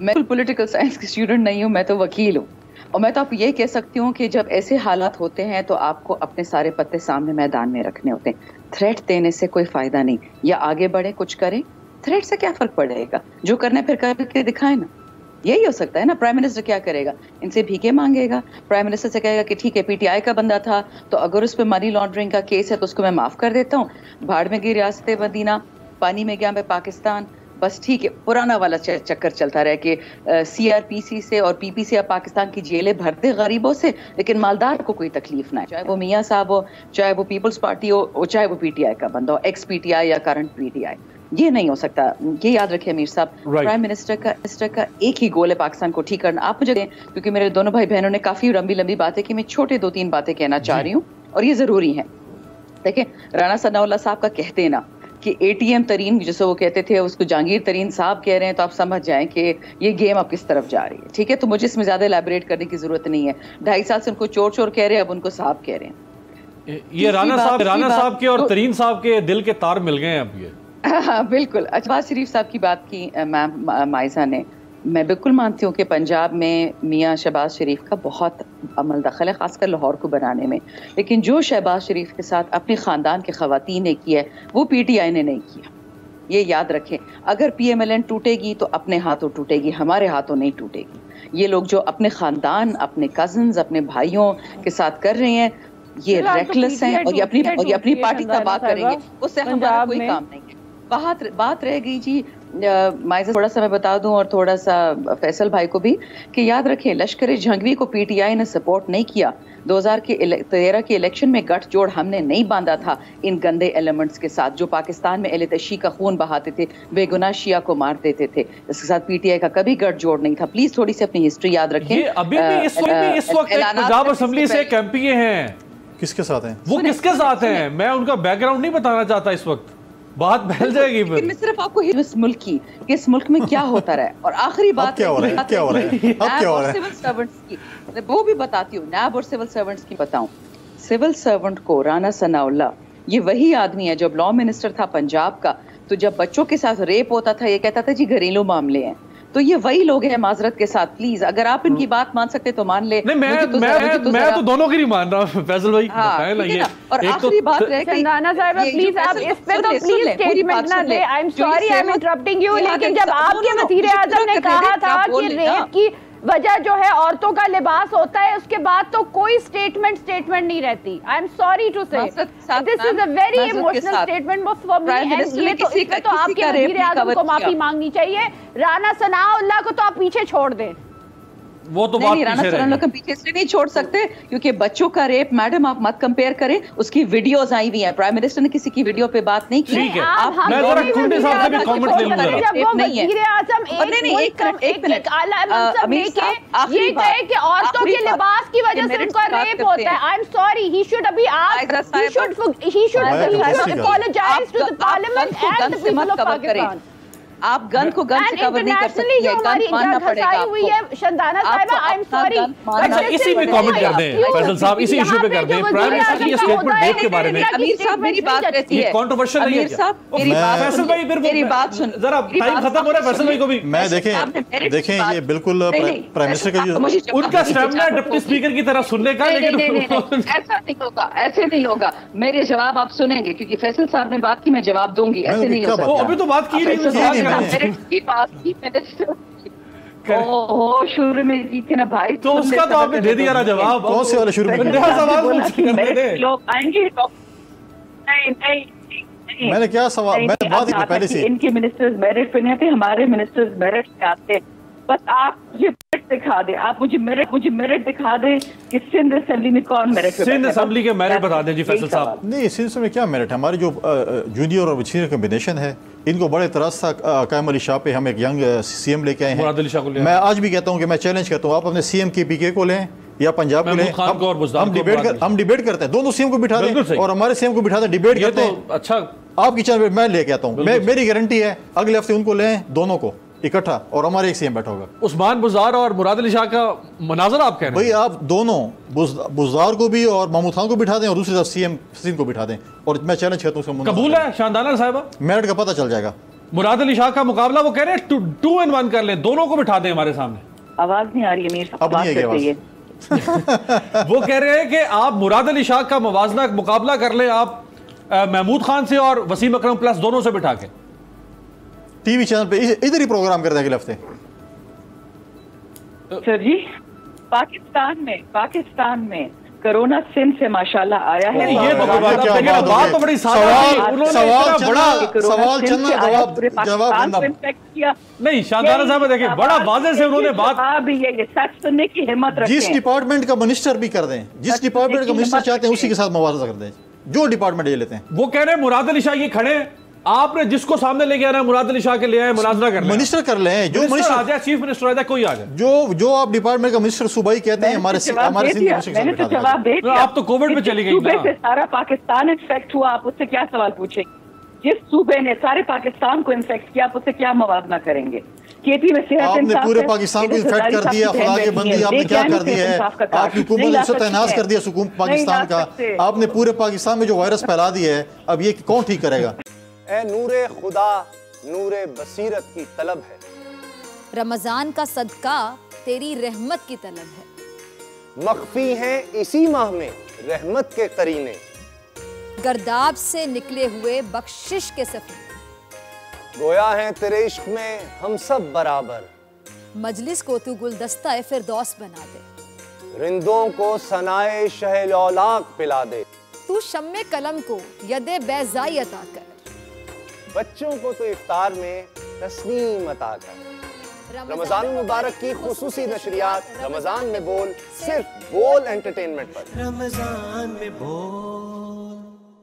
میں political science کی student نہیں ہوں، میں تو وکیل ہوں، اور میں تو آپ یہ کہہ سکتی ہوں کہ جب ایسے حالات ہوتے ہیں تو آپ کو اپنے سارے پتے سامنے میدان میں رکھنے ہوتے ہیں. تھریٹ دینے سے کوئی فائدہ نہیں، یا آگے بڑھے کچھ کریں. تھریٹ سے کیا فرق پڑے گا؟ جو کرنا ہے پھر کر کے دکھائیں نا. یہی ہو سکتا ہے نا. پرائم منسٹر کیا کرے گا؟ ان سے بھیکے مانگے گا. پرائم منسٹر سے کہے گا کہ ٹھیک ہے پی ٹی آئی کا بندہ تھا تو اگر اس پہ منی لانڈرنگ کا کیس ہے تو اس کو میں معاف کر دیتا ہوں. بھاڑ میں گئی ریاست مدینہ، پانی میں گیا میں پاکستان، بس ٹھیک ہے. پرانا والا چکر چلتا رہا کہ سی آر پی سی سے اور پی پی سے پاکستان کی جیلیں بھرتے غریبوں سے، لیکن مالدار کو کوئی تکلیف نہ ہے، چاہے وہ میاں صاحب ہو، چاہے وہ پیپلز پارٹی ہو، چاہے وہ پی ٹی آئی کا بندہ ہو، ایکس پی ٹی آئی یا کرنٹ پی ٹی آئی. یہ نہیں ہو سکتا. یہ یاد رکھیں امیر صاحب، پرائم منسٹر کا ایک ہی گول ہے پاکستان کو ٹھیک کرنا. آپ مجھے دیں، کیونکہ میرے دونوں بھائی بہنوں نے کافی لمبی باتیں کی، میں چھوٹے 2-3 باتیں کہنا چاہ رہی ہوں اور یہ ضروری ہیں. دیکھیں رانا ثناء اللہ صاحب کا کہتے نا کہ اے ٹی ایم ترین جسے وہ کہتے تھے اس کو جہانگیر ترین صاحب کہہ رہے ہیں، تو آپ سمجھ جائیں کہ یہ گیم اب کس طرف جا رہی ہے. ٹھیک ہے، تو مجھے اس میں زیادہ ایلیبریٹ کرنے کی ضرورت نہیں ہے. 2.5 سال سے ان کو چور کہہ رہے ہیں، اب ان کو صاحب کہہ رہے ہیں. یہ رانا صاحب کے اور ترین صاحب کے دل کے تار مل گئے ہیں اب. یہ بالکل. شہباز شریف صاحب کی بات کی میم مائزہ نے، میں بالکل مانتی ہوں کہ پنجاب میں میاں شہباز شریف کا بہت عمل دخل ہے، خاص کر لاہور کو بنانے میں، لیکن جو شہباز شریف کے ساتھ اپنے خاندان کے خواتین نے کیا ہے وہ پی ٹی آئی نے نہیں کیا. یہ یاد رکھیں. اگر پی ایم ایل این ٹوٹے گی تو اپنے ہاتھوں ٹوٹے گی، ہمارے ہاتھوں نہیں ٹوٹے گی. یہ لوگ جو اپنے خاندان، اپنے کزنز، اپنے بھائیوں کے ساتھ کر رہے ہیں یہ ریکلیس ہیں، اور یہ اپنی پارٹی کا بات کریں گے، اس سے ہمارا کوئی کام نہیں ہے. بات رہ گئی جی مائزہ، تھوڑا سا میں بتا دوں اور تھوڑا سا فیصل بھائی کو بھی، کہ یاد رکھیں لشکر جھنگوی کو پی ٹی آئی نے سپورٹ نہیں کیا. 2013 کے الیکشن میں گٹھ جوڑ ہم نے نہیں باندھا تھا ان گندے ایلیمنٹس کے ساتھ جو پاکستان میں اہل تشیع کا خون بہاتے تھے، بے گناہ شیعہ کو مار دیتے تھے. اس کے ساتھ پی ٹی آئی کا کبھی گٹھ جوڑ نہیں تھا. پلیز تھوڑی سی اپنی ہسٹری یاد رکھیں. ابھی بھی اس وقت پنجاب اسمبلی سے ایک ایم پی اے ہیں. کس کے ساتھ ہیں وہ؟ کس کے ساتھ ہیں؟ میں ان کا بیک گراؤنڈ نہیں بتانا چاہتا اس وقت، بات پھیل جائے گی. میں صرف آپ کو اس ملک کی کہ اس ملک میں کیا ہوتا رہا ہے. اور آخری بات وہ بھی بتاتی ہوں، نیب اور سول سرونٹس کی بتاؤں. سول سرونٹ کو رانا ثناء اللہ یہ وہی آدمی ہے جب لا منسٹر تھا پنجاب کا، تو جب بچوں کے ساتھ ریپ ہوتا تھا یہ کہتا تھا جی گھریلو معاملے ہیں. تو یہ وہی لوگ ہیں معذرت کے ساتھ. پلیز اگر آپ ان کی بات مان سکتے تو مان لے. میں تو دونوں کی نہیں مان رہا. فیصل بھائی بتائیں نا. یہ اور آخری بات رہ گئی شندانہ صاحبہ پلیز آپ اس پہ تو پلیز اسٹیٹمنٹ نہ دیں. I am sorry I am interrupting you, لیکن جب آپ کے وزیر اعظم نے کہا تھا کہ ریپ کی وجہ جو ہے عورتوں کا لباس ہوتا ہے، اس کے بعد تو کوئی اسٹیٹمنٹ نہیں رہتی. I am sorry to say this is a very emotional statement for me, and یہ تو اس پہ تو آپ کے وزیر اعظم کو معافی مانگنی چاہیے. رانا ثناء اللہ کو تو آپ پیچھے چھوڑ دیں. وہ تو بات رانا ثناء اللہ کو پیچھے اس لیے نہیں چھوڑ سکتے کیونکہ بچوں کا ریپ، میڈم آپ مت کمپیئر کریں، اس کی ویڈیوز آئی ہوئی ہیں. پرائم منسٹر نے کسی کی ویڈیو پہ بات نہیں کی. میں ذرا کنڈے صاحب سے بھی کامنٹ لے لوں ذرا. وزیر اعظم ایک منٹ اعلیٰ منصب لے کے یہ کہے کہ عورتوں کے لباس کی وجہ سے ان کا ریپ ہوتا ہے. I am sorry, he should ابھی he should apologize to the parliament and the people of Pakistan. آپ گن کو گن سے کور نہیں کر سکتی ہے، گن ماننا پڑے گا آپ کو. شندانہ صاحبہ آئی ایم سوری. اچھا اسی پہ کامنٹ کر دیں فیصل صاحب، اسی ایشو پہ کر دیں. پرائم منسٹر کی یہ اسٹیٹمنٹ ریپ کے بارے میں امیر صاحب میری بات رہتی ہے، یہ کنٹروورشل نہیں ہے. امیر صاحب فیصل بھائی پھر میری بات سن، ذرا ٹائم ختم ہو رہا ہے. فیصل بھائی کو بھی میں دیکھیں یہ بالکل پرائم منسٹر کا جو ان کا اسٹیمنا ڈپٹی اسپیکر کی طرح سننے کا، لیکن ایسے نہیں ہوگا. میرے جواب آپ سنیں گے کیونکہ فیصل صاحب نے بات کی، میں جواب دوں گی. ایسے نہیں ہوگا. وہ ابھی تو بات کی نہیں. شروع میں کی تھی نا بھائی، تو اس کا تو آپ نے دے دیا نا جواب. کون سے والے شروع میں لوگ آئیں گے. میں نے کیا سوال، میں بات ہی پہلے سے ان کے منسٹرز میرٹ پہ نہیں آتے، ہمارے منسٹرز میرٹ پہ آتے. بس آپ مجھے میرٹ دکھا دیں، آپ مجھے میرٹ دکھا دیں کہ سندھ اسمبلی میں کون میرٹ پہ. سندھ اسمبلی کے میرٹ بتا دیں جی فیصل صاحب. نہیں سندھ میں کیا میرٹ ہے، ہمارے جو جونیئر اور سینئر کمبینیشن ہے ان کو بڑے اعتراض تھا قائم علی شاہ پہ. ہم ایک ینگ سی ایم لے کے آئے ہیں. میں آج بھی کہتا ہوں کہ میں چیلنج کرتا ہوں، آپ اپنے سی ایم کے پی کے کو لیں یا پنجاب کو لیں، ہم ڈیبیٹ کرتے ہیں. دونوں سی ایم کو بٹھا دیں اور ہمارے سی ایم کو بٹھا دیں، ڈیبیٹ کرتے ہیں. اچھا آپ کی چینل میں لے کے آتا ہوں، میری گارنٹی ہے اگلے ہفتے ان کو لیں دونوں کو اکٹھا اور ہمارے ایک سی ایم بیٹھا ہوگا. عثمان بزدار اور مراد علی شاہ کا مناظرہ آپ کہہ رہے ہیں؟ بھائی آپ دونوں بزدار کو بھی اور محمود خان کو بٹھا دیں اور دوسری طرف سی ایم کو بٹھا دیں، اور میں چیلنج کرتا ہوں. قبول ہے شاندانہ صاحبہ؟ میرٹ کا پتہ چل جائے گا. مراد علی شاہ کا مقابلہ وہ کہہ رہے ہیں 2 in 1 کر لیں, دونوں کو بٹھا دیں ہمارے سامنے. آواز نہیں آ رہی امیر صاحب, اب نہیں ہے وہ کہہ رہے ہیں کہ آپ مراد علی شاہ کا موازنہ مقابلہ کر لیں آپ محمود خان سے اور وسیم اکرم پلس دونوں سے بٹھا کے. ٹی وی چینل پہ ادھر ہی پروگرام کرتے ہیں اگلے ہفتے. سر جی پاکستان میں کرونا سن سے ماشاءاللہ آیا ہے. یہ تو بات تو بڑی جواب نہیں شاہدارہ صاحب دیکھیں بڑا واضح سے انہوں نے بات سچ سننے کی ہمت رکھیں. جس ڈپارٹمنٹ کا منسٹر بھی کر دیں, جس ڈپارٹمنٹ کا منسٹر چاہتے ہیں اسی کے ساتھ موازنہ کر دیں, جو ڈپارٹمنٹ یہ لیتے ہیں. وہ کہہ رہے ہیں مراد علی شاہ یہ کھڑے ہیں, آپ نے جس کو سامنے لے کے آنا ہے مراد علی شاہ کے لے آئے, مناظرہ کر لیں, منسٹر کر لیں, جو منسٹر آ جائے, چیف منسٹر آ جائے, کوئی آ جائے, جو آپ ڈپارٹمنٹ کا منسٹر صوبائی کہتے ہیں ہمارے میں نے تو جواب دے دیا. آپ تو کووڈ میں چلی گئی صوبے سے سارا پاکستان انفیکٹ ہوا, آپ اس سے کیا سوال پوچھیں گے؟ جس صوبے نے سارے پاکستان کو انفیکٹ کیا آپ اس سے کیا موازنہ کریں گے؟ کیپی میں صحت آپ نے پورے پاکستان کو انفیکٹ کر دیا, خدا کے بندی آپ نے کیا کر دیا ہے, آپ کی حکومت نے ستیہناس کر دیا حکومت پاکستان کا, آپ نے پورے پاکستان میں جو وائرس پھیلا دیا ہے, اب یہ کون ٹھیک کرے گا؟ اے نور خدا نور بصیرت کی طلب ہے, رمضان کا صدقہ تیری رحمت کی طلب ہے, مخفی ہیں اسی ماہ میں رحمت کے قرینے, گرداب سے نکلے ہوئے بخشش کے سفیر, گویا ہیں تیرے عشق میں ہم سب برابر, مجلس کو تو گلدستہ فردوس بنا دے, رندوں کو ثنائے شہ لولاک پلا دے, تو شمع قلم کو ید بیضائی عطا کر, بچوں کو تو افطار میں تسنیم عطا کر. رمضان مبارک کی خصوصی نشریات رمضان میں بول, صرف بول انٹرٹینمنٹ پر. رمضان میں بول.